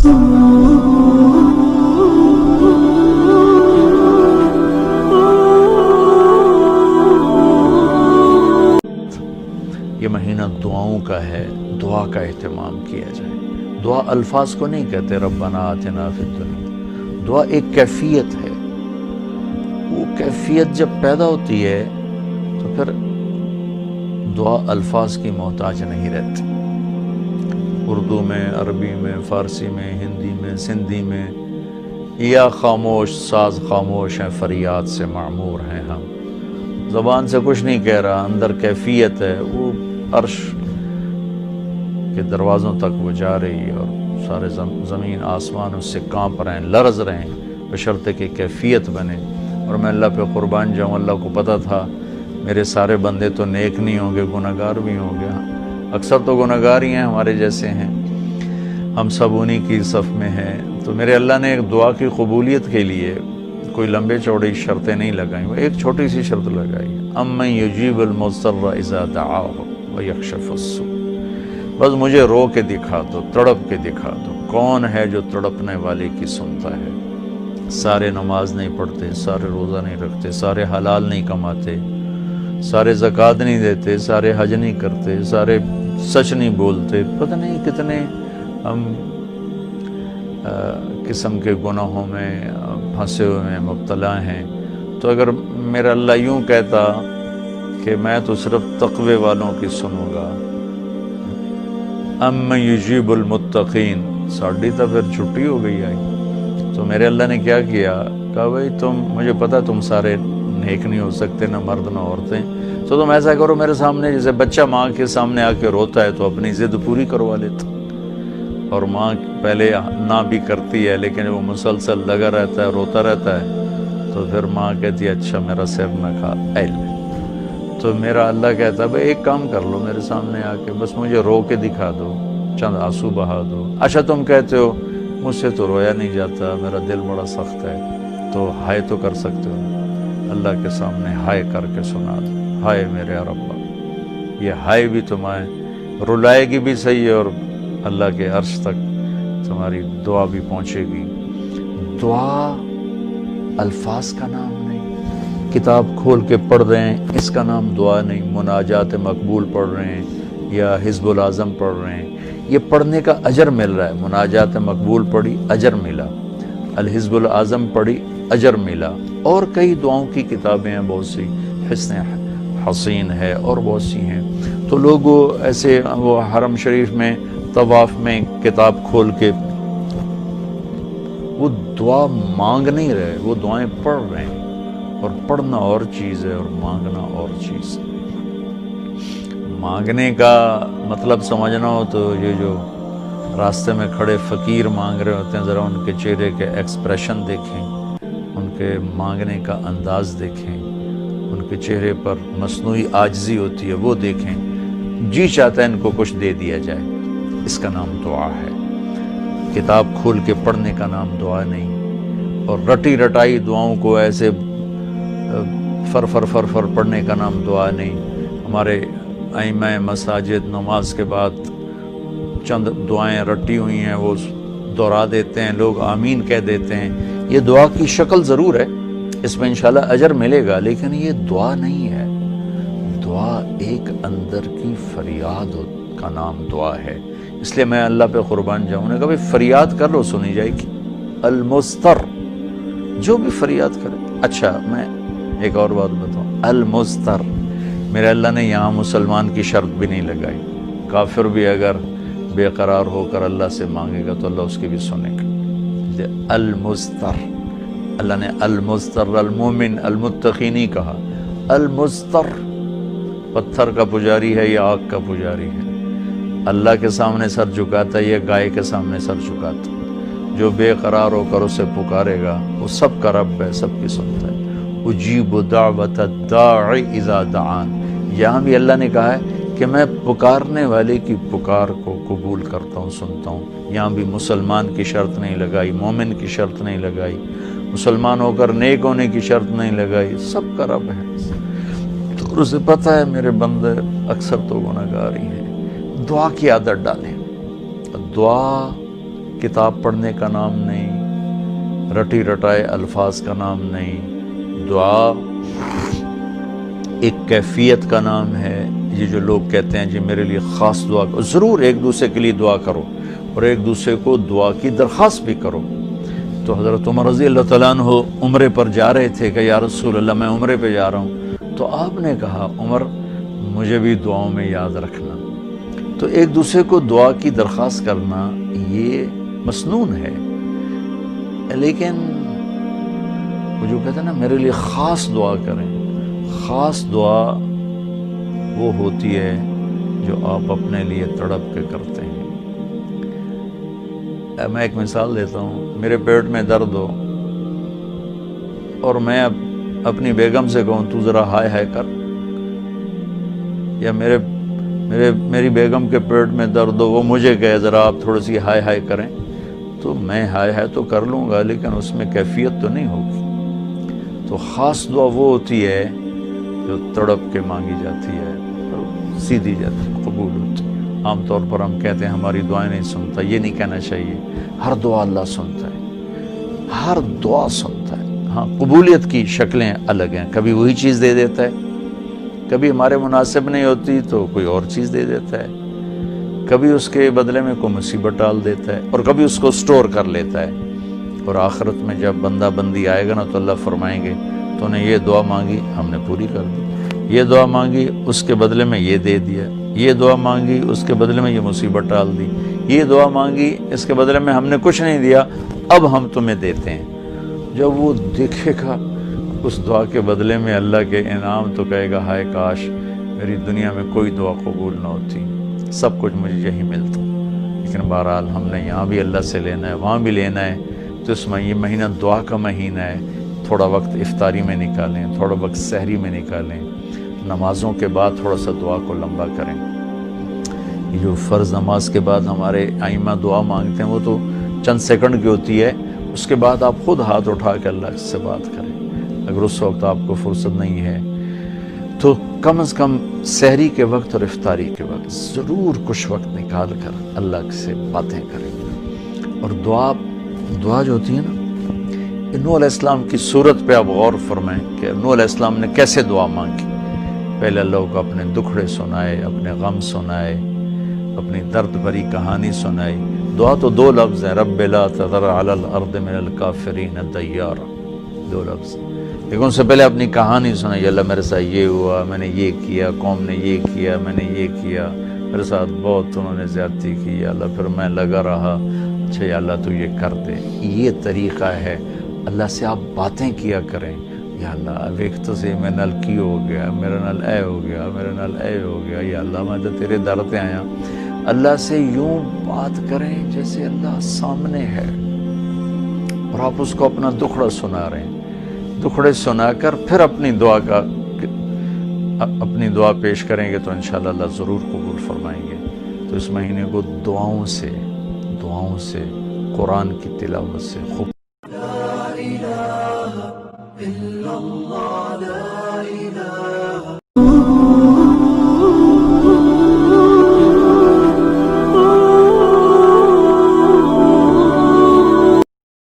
یہ مہینہ دعاؤں کا ہے، دعا کا اہتمام کیا جائے۔ دعا الفاظ کو نہیں کہتے ربنا آتنا فی الدنیا، دعا ایک کیفیت ہے۔ وہ کیفیت جب پیدا ہوتی ہے تو پھر دعا الفاظ کی محتاج نہیں رہتی۔ اردو میں، عربی میں، فارسی میں، ہندی میں، سندھی میں، یا خاموش ساز خاموش ہیں، فریاد سے معمور ہیں ہم۔ زبان سے کچھ نہیں کہہ رہا، اندر کیفیت ہے، وہ عرش کے دروازوں تک وہ جا رہی ہے اور سارے زمین آسمان اس سے کانپ رہے ہیں، لرز رہے ہیں، بشرطے کہ کیفیت بنے۔ اور میں اللہ پہ قربان جاؤں، اللہ کو پتہ تھا میرے سارے بندے تو نیک نہیں ہوں گے، گناہگار بھی ہوں گے، اکثر تو گناہگار ہی ہیں، ہمارے جیسے ہیں، ہم سب انہی کی صف میں ہیں۔ تو میرے اللہ نے ایک دعا کی قبولیت کے لیے کوئی لمبے چوڑی شرطیں نہیں لگائیں، وہ ایک چھوٹی سی شرط لگائی، امن یجیب المضطر اذا دعاہ ویکشف السوء۔ بس مجھے رو کے دکھا دو، تڑپ کے دکھا دو، کون ہے جو تڑپنے والے کی سنتا ہے۔ سارے نماز نہیں پڑھتے، سارے روزہ نہیں رکھتے، سارے حلال نہیں کماتے، سارے زکوٰۃ نہیں دیتے، سارے حج نہیں کرتے، سارے سچ نہیں بولتے، پتہ نہیں کتنے ہم قسم کے گناہوں میں پھنسے ہوئے ہیں، مبتلا ہیں۔ تو اگر میرا اللہ یوں کہتا کہ میں تو صرف تقوی والوں کی سنوں گا، امن یجیب المتقین، ساڑھی تو پھر چھٹی ہو گئی آئی۔ تو میرے اللہ نے کیا کیا، کہا بھائی مجھے پتا تم سارے نیک نہیں ہو سکتے، نہ مرد نہ عورتیں، تو تم ایسا کرو میرے سامنے، جیسے بچہ ماں کے سامنے آ کے روتا ہے تو اپنی ضد پوری کروا لیتا، اور ماں پہلے نہ بھی کرتی ہے لیکن وہ مسلسل لگا رہتا ہے، روتا رہتا ہے، تو پھر ماں کہتی ہے اچھا میرا سر نہ کھا ایل۔ تو میرا اللہ کہتا ہے بھائی ایک کام کر لو، میرے سامنے آ کے بس مجھے رو کے دکھا دو، چند آنسو بہا دو۔ اچھا تم کہتے ہو مجھ سے تو رویا نہیں جاتا، میرا دل بڑا سخت ہے، تو ہائے تو کر سکتے ہو، اللہ کے سامنے ہائے کر کے سنا دو، ہائے میرے ربا۔ یہ ہائے بھی تمہیں رلائے گی بھی صحیح، اور اللہ کے عرش تک تمہاری دعا بھی پہنچے گی۔ دعا الفاظ کا نام نہیں، کتاب کھول کے پڑھ رہے ہیں اس کا نام دعا نہیں، مناجات مقبول پڑھ رہے ہیں یا حزب الاعظم پڑھ رہے ہیں، یہ پڑھنے کا اجر مل رہا ہے۔ مناجات مقبول پڑھی، اجر ملا، الحزب الاعظم پڑھی، اجر ملا، اور کئی دعاؤں کی کتابیں ہیں بہت سی، حسن حسین ہے اور بہت سی ہیں۔ تو لوگ ایسے وہ حرم شریف میں طواف میں کتاب کھول کے وہ دعا مانگ نہیں رہے، وہ دعائیں پڑھ رہے ہیں، اور پڑھنا اور چیز ہے اور مانگنا اور چیز ہے۔ مانگنے کا مطلب سمجھنا ہو تو یہ جو راستے میں کھڑے فقیر مانگ رہے ہوتے ہیں، ذرا ان کے چہرے کے ایکسپریشن دیکھیں، ان کے مانگنے کا انداز دیکھیں، ان کے چہرے پر مصنوعی عاجزی ہوتی ہے وہ دیکھیں، جی چاہتا ہے ان کو کچھ دے دیا جائے، اس کا نام دعا ہے۔ کتاب کھول کے پڑھنے کا نام دعا نہیں، اور رٹی رٹائی دعاؤں کو ایسے فر فر فر فر پڑھنے کا نام دعا نہیں۔ ہمارے ائمہ مساجد نماز کے بعد چند دعائیں رٹی ہوئی ہیں وہ دہرا دیتے ہیں، لوگ آمین کہہ دیتے ہیں، یہ دعا کی شکل ضرور ہے، اس میں انشاءاللہ اجر ملے گا، لیکن یہ دعا نہیں ہے۔ دعا ایک اندر کی فریاد کا نام دعا ہے، اس لیے میں اللہ پہ قربان جاؤں نے کہا بھائی فریاد کر لو سنی جائے گی، المضطر، جو بھی فریاد کرے۔ اچھا میں ایک اور بات بتاؤں، المضطر، میرے اللہ نے یہاں مسلمان کی شرط بھی نہیں لگائی، کافر بھی اگر بے قرار ہو کر اللہ سے مانگے گا تو اللہ اس کی بھی سنے گا۔ المضطر، اللہ نے المضطر المومن المتقی نہیں کہا، المضطر، پتھر کا پجاری ہے یا آگ کا پجاری ہے، اللہ کے سامنے سر جھکاتا ہے یا گائے کے سامنے سر جھکاتا ہے، جو بے قرار ہو کر اسے پکارے گا وہ سب کا رب ہے، سب کی سنتا ہے۔ اجیب دعوت الداع اذا دعان، یہاں بھی اللہ نے کہا ہے کہ میں پکارنے والے کی پکار کو قبول کرتا ہوں، سنتا ہوں۔ یہاں بھی مسلمان کی شرط نہیں لگائی، مومن کی شرط نہیں لگائی، مسلمان ہو کر نیک ہونے کی شرط نہیں لگائی، سب کا رب ہے۔ تو اسے پتہ ہے میرے بندے اکثر تو گناہگار ہی ہیں۔ دعا کی عادت ڈالیں، دعا کتاب پڑھنے کا نام نہیں، رٹی رٹائے الفاظ کا نام نہیں، دعا ایک کیفیت کا نام ہے۔ یہ جو لوگ کہتے ہیں جی میرے لیے خاص دعا کرو، ضرور ایک دوسرے کے لیے دعا کرو اور ایک دوسرے کو دعا کی درخواست بھی کرو۔ تو حضرت عمر رضی اللہ تعالیٰ عنہ عمرے پر جا رہے تھے کہ یا رسول اللہ میں عمرے پہ جا رہا ہوں، تو آپ نے کہا عمر مجھے بھی دعاؤں میں یاد رکھنا۔ تو ایک دوسرے کو دعا کی درخواست کرنا یہ مسنون ہے، لیکن وہ جو کہتے ہیں نا میرے لیے خاص دعا کریں، خاص دعا وہ ہوتی ہے جو آپ اپنے لیے تڑپ کے کرتے ہیں۔ میں ایک مثال دیتا ہوں، میرے پیٹ میں درد ہو اور میں اپنی بیگم سے کہوں تو ذرا ہائے ہائے کر، یا میری بیگم کے پیٹ میں درد ہو وہ مجھے کہے ذرا آپ تھوڑی سی ہائے ہائے کریں، تو میں ہائے ہائے تو کر لوں گا لیکن اس میں کیفیت تو نہیں ہوگی۔ تو خاص دعا وہ ہوتی ہے جو تڑپ کے مانگی جاتی ہے اور سیدھی جاتی ہے، قبول ہوتی ہے۔ عام طور پر ہم کہتے ہیں ہماری دعائیں نہیں سنتا، یہ نہیں کہنا چاہیے، ہر دعا اللہ سنتا ہے، ہر دعا سنتا ہے۔ ہاں قبولیت کی شکلیں الگ ہیں، کبھی وہی چیز دے دیتا ہے، کبھی ہمارے مناسب نہیں ہوتی تو کوئی اور چیز دے دیتا ہے، کبھی اس کے بدلے میں کوئی مصیبت ڈال دیتا ہے، اور کبھی اس کو سٹور کر لیتا ہے۔ اور آخرت میں جب بندہ بندی آئے گا نا تو اللہ فرمائیں گے تو نے یہ دعا مانگی ہم نے پوری کر دی، یہ دعا مانگی اس کے بدلے میں یہ دے دیا، یہ دعا مانگی اس کے بدلے میں یہ مصیبت ڈال دی، یہ دعا مانگی اس کے بدلے میں ہم نے کچھ نہیں دیا اب ہم تمہیں دیتے ہیں۔ جب وہ دیکھے گا اس دعا کے بدلے میں اللہ کے انعام تو کہے گا ہائے کاش میری دنیا میں کوئی دعا قبول نہ ہوتی، سب کچھ مجھے یہی ملتا۔ لیکن بہرحال ہم نے یہاں بھی اللہ سے لینا ہے، وہاں بھی لینا ہے، تو اس میں یہ مہینہ دعا کا مہینہ ہے، تھوڑا وقت افطاری میں نکالیں، تھوڑا وقت سحری میں نکالیں، نمازوں کے بعد تھوڑا سا دعا کو لمبا کریں۔ یہ جو فرض نماز کے بعد ہمارے ائمہ دعا مانگتے ہیں وہ تو چند سیکنڈ کی ہوتی ہے، اس کے بعد آپ خود ہاتھ اٹھا کے اللہ سے بات کریں۔ اگر اس وقت آپ کو فرصت نہیں ہے تو کم از کم سحری کے وقت اور افطاری کے وقت ضرور کچھ وقت نکال کر اللہ سے باتیں کریں۔ اور دعا جو ہوتی ہے نا، نوح علیہ السلام کی صورت پہ آپ غور فرمائیں کہ نوح علیہ السلام نے کیسے دعا مانگی۔ پہلے اللہ کو اپنے دکھڑے سنائے، اپنے غم سنائے، اپنی درد بھری کہانی سنائی۔ دعا تو دو لفظ ہیں، رب لا تذر علی الارض من الکافرین دیارا، دو لفظ، لیکن ان سے پہلے اپنی کہانی سنائی، اللہ میرے ساتھ یہ ہوا، میں نے یہ کیا، قوم نے یہ کیا، میں نے یہ کیا، میرے ساتھ بہت انہوں نے زیادتی کی، یا اللہ پھر میں لگا رہا، اچھا یا اللہ تو یہ کر دے۔ یہ طریقہ ہے، اللہ سے آپ باتیں کیا کریں، یا اللہ ویک تو سے میں نال کی ہو گیا، میرا نال اے ہو گیا، میرا نال اے ہو گیا، یا اللہ میں تو تیرے در پہ آیا۔ اللہ سے یوں بات کریں جیسے اللہ سامنے ہے، اور آپ اس کو اپنا دکھڑا سنا رہے ہیں، دکھڑے سنا کر پھر اپنی دعا پیش کریں گے تو انشاءاللہ اللہ ضرور قبول فرمائیں گے۔ تو اس مہینے کو دعاؤں سے قرآن کی تلاوت سے خوب